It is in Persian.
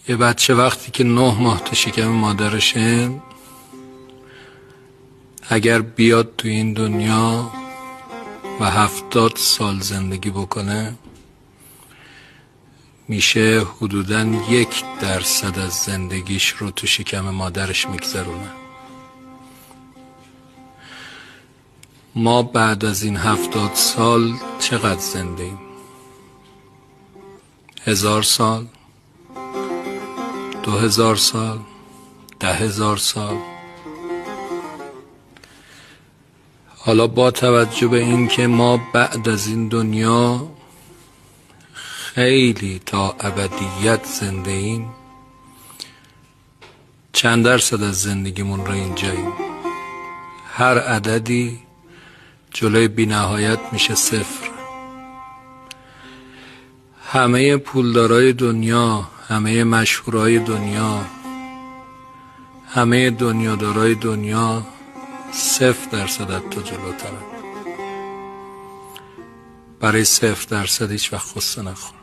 یه بچه وقتی که 9 ماه تو شکم مادرشه، اگر بیاد تو این دنیا و 70 سال زندگی بکنه، میشه حدوداً 1% از زندگیش رو تو شکم مادرش میگذرونه. ما بعد از این 70 سال چقدر زنده ایم؟ 1000 سال؟ 2000 سال؟ 10,000 سال؟ حالا با توجه به این که ما بعد از این دنیا خیلی تا ابدیت زنده ایم، چند درصد از زندگیمون رو اینجاییم؟ هر عددی جلوی بی نهایت میشه 0. همه پولدارای دنیا، همه مشهورای دنیا، همه دنیادارای دنیا 0% از تو جلوترن. برای 0% هیچ وقت غصه نخور.